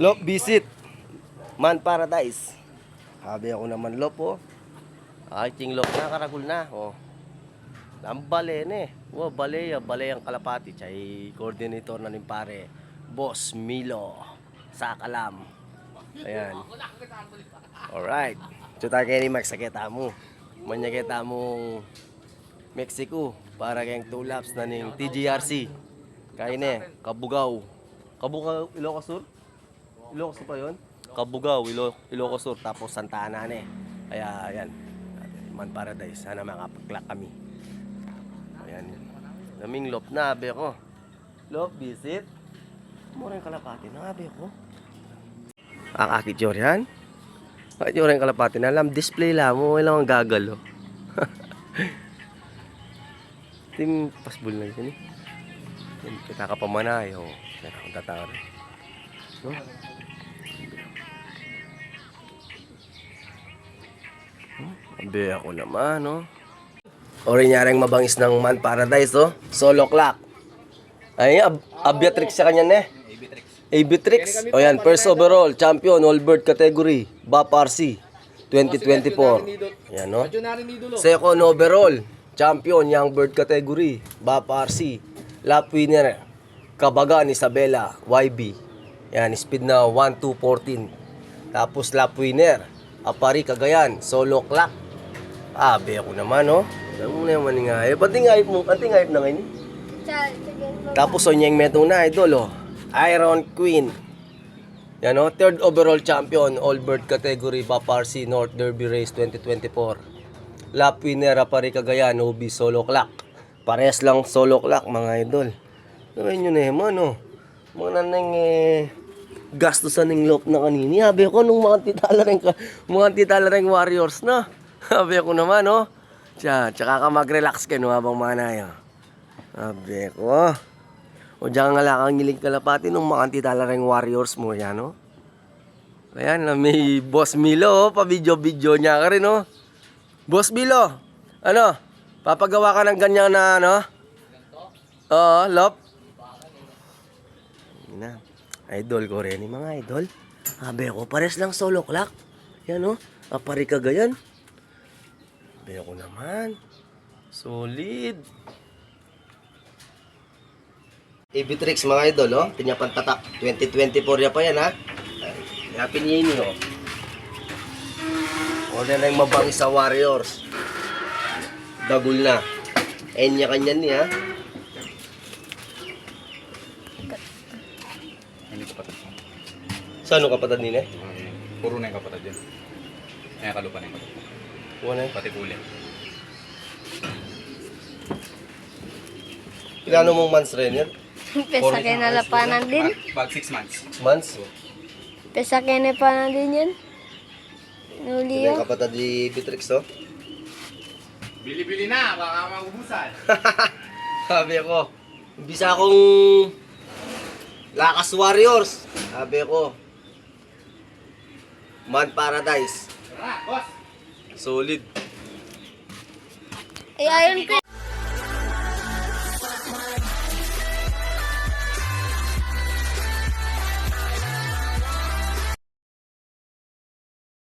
Lop visit. Man Paradise. Sabi ako naman Lop oh. Ay ting Lop na karagul na oh. Lambale ne. Wow, bale ang kalapati. Chay coordinator na nin pare. Boss Milo sa Kalam. Ayan. Alright. So tayo kayo ni Max sa kita mo. Manya kita mong Mexico. Para kayong 2 laps na ning TGRC. Kaya ne, Kabugaw. Kabugaw, Ilocos Sur? Ilocos pa yun? Kabugaw, Ilocos Sur. Tapos Santa Ana ne. Kaya ayan. Man Paradise. Sana makapag-clock kami. Ayan. Naming Lop na, abe ko. Lop, visit. Mura yung kalapati na, abe ko. Akakit yun yan. Bakit yun yung kalapati na? Alam, display lang mo. Ilang ang gagal, oh. Tim pasbol na yun, eh. Kita ka pamanay, oh. Kita akong tatawari. No? Abe ako naman, no? Ori nyaring mabangis ng Man Paradise, oh. Solo clock. Ay, Abiatrix sa kanya, ne? Abitrix. O yan, first overall, champion, all bird category, BAP RC, 2024. Yan, no? Second overall, champion, young bird category, BAP RC, lap winner, Kabagan, Isabela, YB. Yan, speed na 1:2:14. Tapos lap winner, Apari, Cagayan, solo clock. Abe ako naman, no? Alam mo naman nga, eh, pati nga mo, pati nga na ngayon. Tapos o niyang metong na, idol, oh. Iron Queen. Yan o, third overall champion, all bird category, BAP RC North Derby Race 2024. Lap winner, Apari Cagayan, OB solo clock. Pares lang solo clock, mga idol. Gawin nyo na naman, no? Mga nanang gastusan ng Lop na kanini. Habi ko nung mga titala rin warriors na. Habi ko naman, no? Tsaka ka mag-relax kayo, no, habang manayo. Habi ko. O diyan nga lang ang ngiling kalapati nung mga antitalareng warriors mo yan, no? Ayan, may Boss Milo, oh, pa-video-video niya ka rin, no? Boss Milo, ano? Papagawa ka ng ganyan na, ano? Oo, Lop. Na, idol ko rin, mga idol. Sabi ko, pares lang solo clock. Yan, no? Apari Cagayan. Sabi ko naman. Solid. Abitrix mga idol, oh. Tinyapan tatak. 2024 ya pa yan, ha. Yapin niya ini, oh. Order na yung mabangis sa warriors. Dagul na. Enya kanyan niya, ha. Hindi kapatid. Saan ang kapatid nila? Puro na yung kapatid yan. Kaya kalupa na yung kapatid. Wala. Pati puli. Pilano mong months rin yan? Pesa kayo nalapanan din. Bag 6 months. Months? Pesa kayo nalapanan din yan. Nuli Ito yung yun. kapatid ni Abitrix, oh. Bili-bili na, baka magubusan. Sabi ko, bisa akong Lakas Warriors. Sabi ko, Man Paradise. Tara, boss! Solid. Eh, ayun ko